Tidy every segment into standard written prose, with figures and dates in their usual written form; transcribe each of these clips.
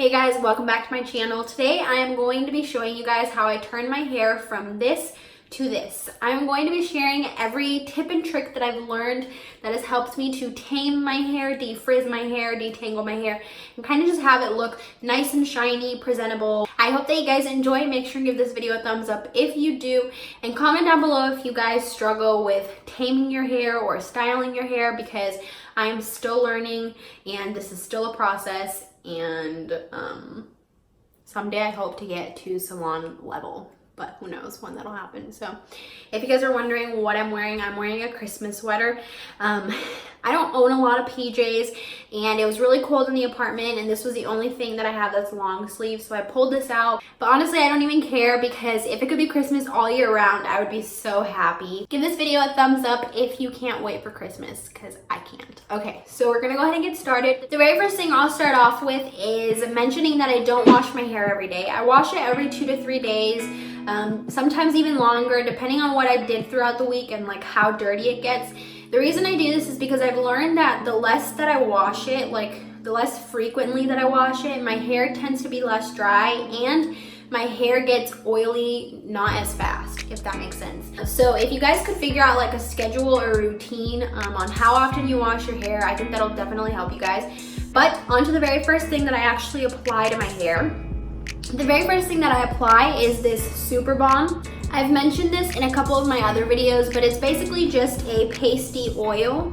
Hey guys, welcome back to my channel. Today I am going to be showing you guys how I turn my hair from this to this. I'm going to be sharing every tip and trick that I've learned that has helped me to tame my hair, defrizz my hair, detangle my hair, and kind of just have it look nice and shiny, presentable. I hope that you guys enjoy. Make sure and give this video a thumbs up if you do, and comment down below if you guys struggle with taming your hair or styling your hair, because I am still learning and this is still a process, and someday I hope to get to salon level. But who knows when that'll happen. So if you guys are wondering what I'm wearing a Christmas sweater. I don't own a lot of PJs, and it was really cold in the apartment, and this was the only thing that I have that's long sleeve, so I pulled this out. But honestly, I don't even care, because if it could be Christmas all year round, I would be so happy. Give this video a thumbs up if you can't wait for Christmas, because I can't. Okay, so we're gonna go ahead and get started. The very first thing I'll start off with is mentioning that I don't wash my hair every day. I wash it every 2 to 3 days. Sometimes even longer, depending on what I did throughout the week and like how dirty it gets. The reason I do this is because I've learned that the less that I wash it, like the less frequently that I wash it, my hair tends to be less dry and my hair gets oily not as fast, if that makes sense. So if you guys could figure out like a schedule or routine on how often you wash your hair, I think that'll definitely help you guys. But on to the very first thing that I actually apply to my hair. The very first thing that I apply is this Super Balm. I've mentioned this in a couple of my other videos, but it's basically just a pasty oil.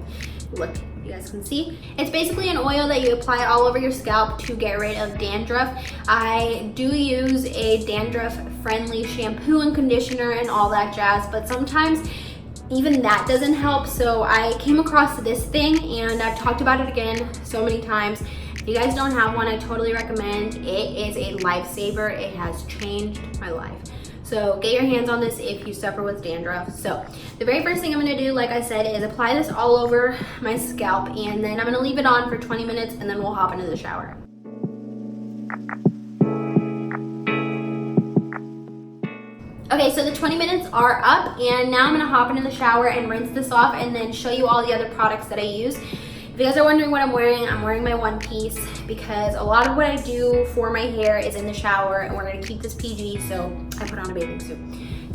Look, you guys can see. It's basically an oil that you apply all over your scalp to get rid of dandruff. I do use a dandruff-friendly shampoo and conditioner and all that jazz, but sometimes even that doesn't help. So I came across this thing, and I've talked about it again so many times. If you guys don't have one, I totally recommend. It is a lifesaver. It has changed my life. So get your hands on this if you suffer with dandruff. So the very first thing I'm gonna do, like I said, is apply this all over my scalp, and then I'm gonna leave it on for 20 minutes, and then we'll hop into the shower. Okay, so the 20 minutes are up, and now I'm gonna hop into the shower and rinse this off, and then show you all the other products that I use. If you guys are wondering what I'm wearing my one piece, because a lot of what I do for my hair is in the shower, and we're gonna keep this PG, so I put on a bathing suit.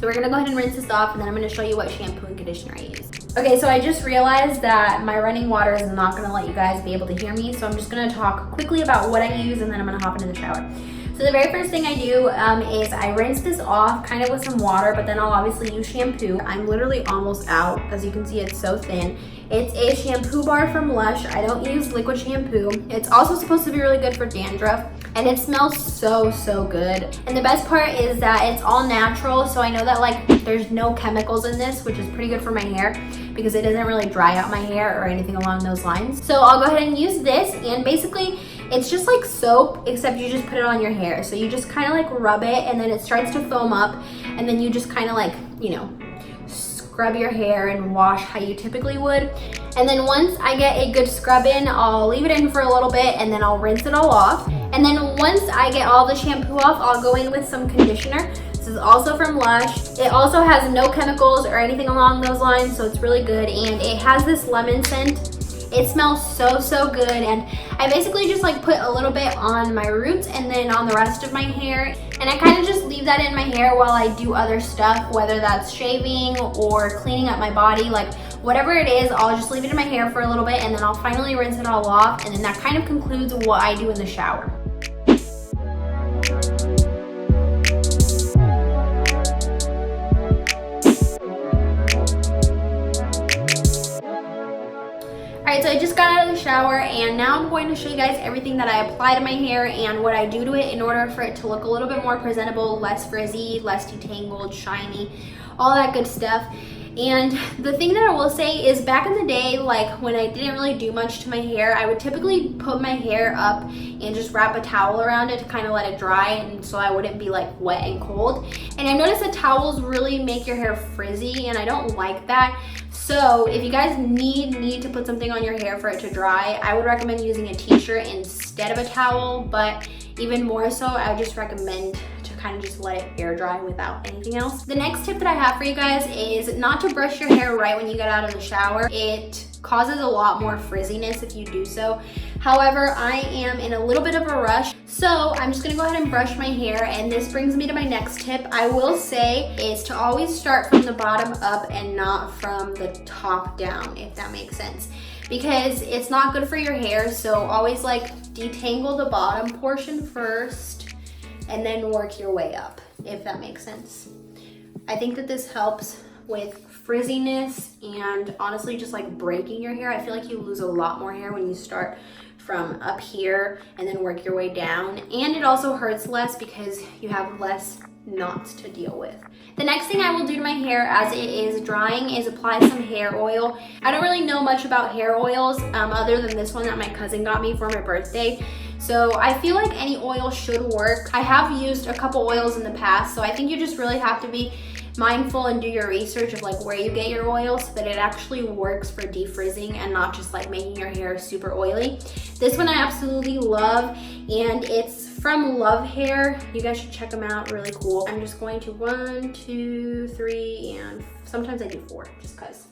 So we're gonna go ahead and rinse this off, and then I'm gonna show you what shampoo and conditioner I use. Okay, so I just realized that my running water is not gonna let you guys be able to hear me, so I'm just gonna talk quickly about what I use, and then I'm gonna hop into the shower. So the very first thing I do is I rinse this off kind of with some water, but then I'll obviously use shampoo. I'm literally almost out. As you can see, it's so thin. It's a shampoo bar from Lush. I don't use liquid shampoo. It's also supposed to be really good for dandruff, and it smells so good. And the best part is that it's all natural, so I know that like there's no chemicals in this, which is pretty good for my hair, because it doesn't really dry out my hair or anything along those lines. So I'll go ahead and use this, and basically it's just like soap, except you just put it on your hair. So you just kind of like rub it, and then it starts to foam up, and then you just kind of like, you know, scrub your hair and wash how you typically would. And then once I get a good scrub in, I'll leave it in for a little bit, and then I'll rinse it all off. And then once I get all the shampoo off, I'll go in with some conditioner. This is also from Lush. It also has no chemicals or anything along those lines, so it's really good. And it has this lemon scent. It smells so good, and I basically just like put a little bit on my roots and then on the rest of my hair, and I kind of just leave that in my hair while I do other stuff, whether that's shaving or cleaning up my body, like whatever it is. I'll just leave it in my hair for a little bit, and then I'll finally rinse it all off, and then that kind of concludes what I do in the shower. Alright, so I just got out of the shower, and now I'm going to show you guys everything that I apply to my hair and what I do to it in order for it to look a little bit more presentable, less frizzy, less detangled, shiny, all that good stuff. And the thing that I will say is, back in the day, like when I didn't really do much to my hair, I would typically put my hair up and just wrap a towel around it to kind of let it dry, and so I wouldn't be like wet and cold. And I noticed that towels really make your hair frizzy, and I don't like that. So if you guys need to put something on your hair for it to dry, I would recommend using a t-shirt instead of a towel. But even more so, I would just recommend to kind of just let it air dry without anything else. The next tip that I have for you guys is not to brush your hair right when you get out of the shower. It causes a lot more frizziness if you do so. However, I am in a little bit of a rush, so I'm just gonna go ahead and brush my hair, and this brings me to my next tip. I will say is to always start from the bottom up and not from the top down, if that makes sense, because it's not good for your hair. So always like detangle the bottom portion first and then work your way up, if that makes sense. I think that this helps with frizziness and honestly just like breaking your hair. I feel like you lose a lot more hair when you start from up here and then work your way down, and it also hurts less because you have less knots to deal with. The next thing I will do to my hair as it is drying is apply some hair oil. I don't really know much about hair oils other than this one that my cousin got me for my birthday. So I feel like any oil should work. I have used a couple oils in the past, so I think you just really have to be mindful and do your research of like where you get your oil so that it actually works for defrizzing and not just like making your hair super oily. This one I absolutely love, and it's from Love Hair. You guys should check them out, really cool. I'm just going to 1, 2, 3, and sometimes I do 4 just cause.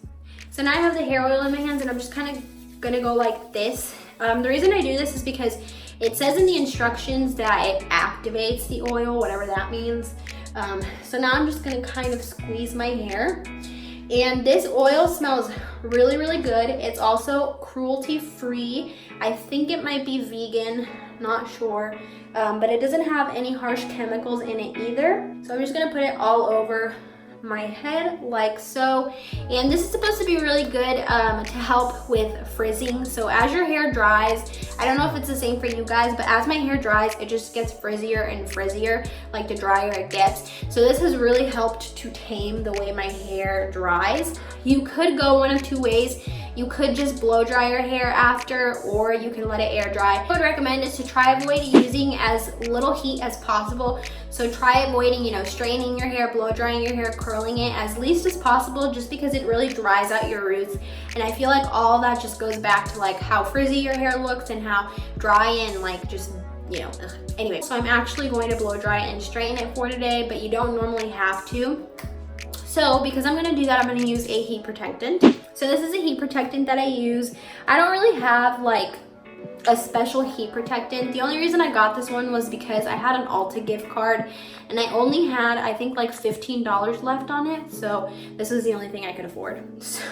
So now I have the hair oil in my hands and I'm just kind of gonna go like this. The reason I do this is because it says in the instructions that it activates the oil, whatever that means. So now I'm just gonna kind of squeeze my hair, and this oil smells really, really good. It's also cruelty free. I think it might be vegan, not sure, but it doesn't have any harsh chemicals in it either. So I'm just gonna put it all over my head like so, and this is supposed to be really good to help with frizzing. So as your hair dries, I don't know if it's the same for you guys, but as my hair dries, it just gets frizzier and frizzier, like the drier it gets. So this has really helped to tame the way my hair dries. You could go one of 2 ways. You could just blow dry your hair after, or you can let it air dry. What I would recommend is to try avoid using as little heat as possible. So try avoiding, you know, straightening your hair, blow drying your hair, curling it as least as possible, just because it really dries out your roots. And I feel like all that just goes back to like how frizzy your hair looks and how dry and like just, you know, ugh. Anyway, so I'm actually going to blow dry and straighten it for today, but you don't normally have to. So because I'm gonna do that, I'm gonna use a heat protectant. So this is a heat protectant that I use. I don't really have like a special heat protectant. The only reason I got this one was because I had an Ulta gift card and I only had, I think, like $15 left on it. So this was the only thing I could afford. So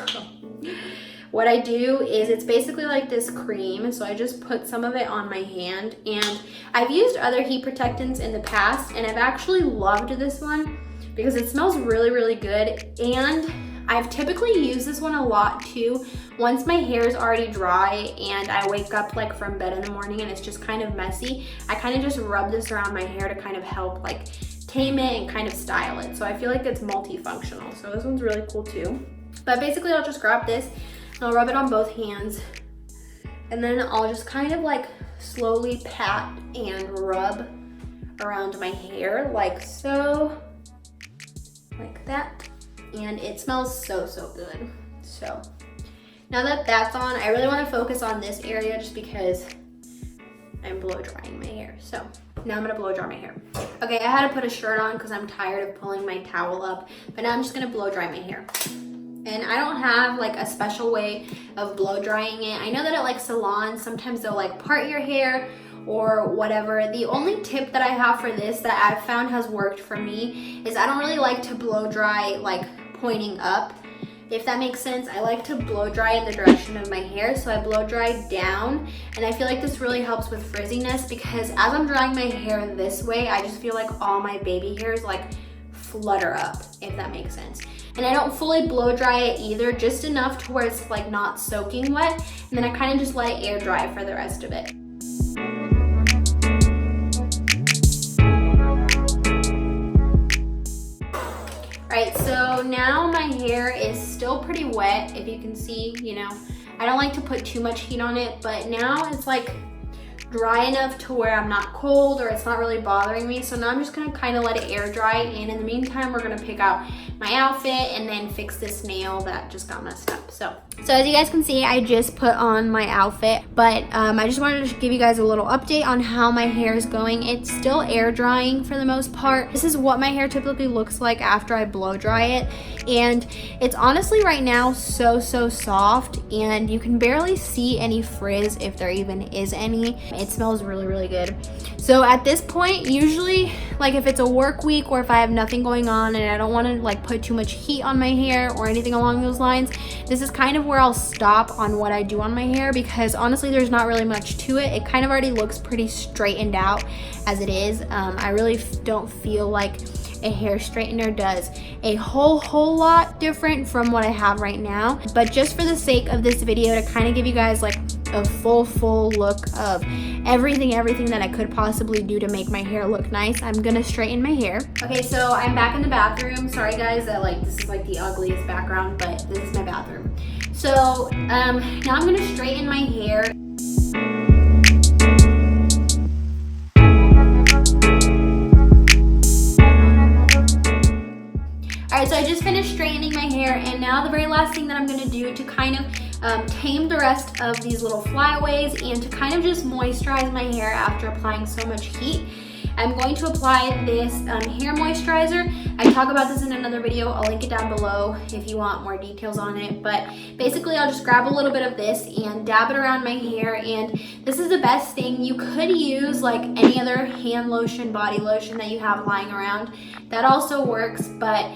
what I do is it's basically like this cream. So I just put some of it on my hand, and I've used other heat protectants in the past and I've actually loved this one because it smells really, really good. And I've typically used this one a lot too. Once my hair is already dry and I wake up like from bed in the morning and it's just kind of messy, I kind of just rub this around my hair to kind of help like tame it and kind of style it. So I feel like it's multifunctional. So this one's really cool too. But basically I'll just grab this and I'll rub it on both hands. And then I'll just kind of like slowly pat and rub around my hair like so, like that. And it smells so, so good. So now that that's on, I really want to focus on this area just because I'm blow drying my hair. So now I'm gonna blow dry my hair. Okay, I had to put a shirt on because I'm tired of pulling my towel up, but now I'm just gonna blow dry my hair. And I don't have like a special way of blow drying it. I know that at like salons, sometimes they'll like part your hair or whatever. The only tip that I have for this that I've found has worked for me is I don't really like to blow dry like pointing up, if that makes sense. I like to blow dry in the direction of my hair, so I blow dry down, and I feel like this really helps with frizziness because as I'm drying my hair this way, I just feel like all my baby hairs like flutter up, if that makes sense. And I don't fully blow dry it either, just enough to where it's like not soaking wet, and then I kind of just let it air dry for the rest of it. Alright, so now my hair is still pretty wet, if you can see, you know. I don't like to put too much heat on it, but now it's like dry enough to where I'm not cold or it's not really bothering me. So now I'm just gonna kind of let it air dry, and in the meantime we're gonna pick out my outfit and then fix this nail that just got messed up. So as you guys can see, I just put on my outfit, but I just wanted to give you guys a little update on how my hair is going. It's still air drying for the most part. This is what my hair typically looks like after I blow dry it, and it's honestly right now so soft, and you can barely see any frizz if there even is any. It smells really good. So at this point, usually like if it's a work week or if I have nothing going on and I don't want to like put too much heat on my hair or anything along those lines, this is kind of where I'll stop on what I do on my hair, because honestly there's not really much to it. It kind of already looks pretty straightened out as it is. I really don't feel like a hair straightener does a whole lot different from what I have right now. But just for the sake of this video, to kind of give you guys like a full look of everything that I could possibly do to make my hair look nice, I'm gonna straighten my hair. Okay, so I'm back in the bathroom. Sorry guys that like this is like the ugliest background, but this is my bathroom. So now I'm gonna straighten my hair. Alright, so I just finished straightening my hair, and now the very last thing that I'm going to do to kind of tame the rest of these little flyaways and to kind of just moisturize my hair after applying so much heat, I'm going to apply this hair moisturizer. I talk about this in another video. I'll link it down below if you want more details on it. But basically, I'll just grab a little bit of this and dab it around my hair. And this is the best thing. You could use like any other hand lotion, body lotion that you have lying around. That also works, but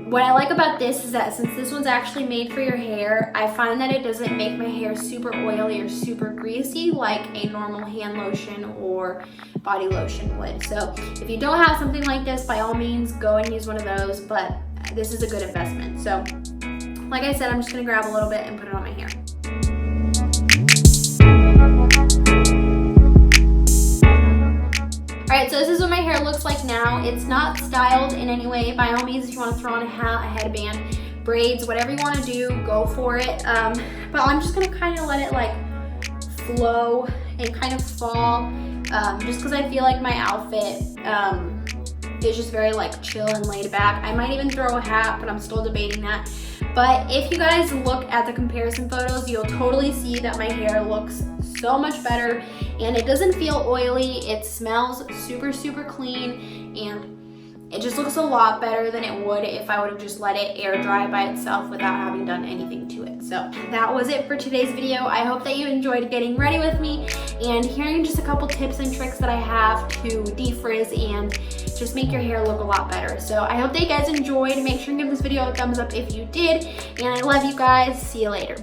what I like about this is that since this one's actually made for your hair, I find that it doesn't make my hair super oily or super greasy like a normal hand lotion or body lotion would. So if you don't have something like this, by all means, go and use one of those, but this is a good investment. So like I said, I'm just gonna grab a little bit and put it on my hair. Alright, so this is what my hair looks like now. It's not styled in any way. By all means, if you want to throw on a hat, a headband, braids, whatever you want to do, go for it. But I'm just going to kind of let it like flow and kind of fall, just because I feel like my outfit is just very like chill and laid back. I might even throw a hat, but I'm still debating that. But if you guys look at the comparison photos, you'll totally see that my hair looks so much better, and it doesn't feel oily. It smells super clean, and it just looks a lot better than it would if I would have just let it air dry by itself without having done anything to it. So that was it for today's video. I hope that you enjoyed getting ready with me and hearing just a couple tips and tricks that I have to defrizz and just make your hair look a lot better. So I hope that you guys enjoyed. Make sure and give this video a thumbs up if you did, and I love you guys. See you later.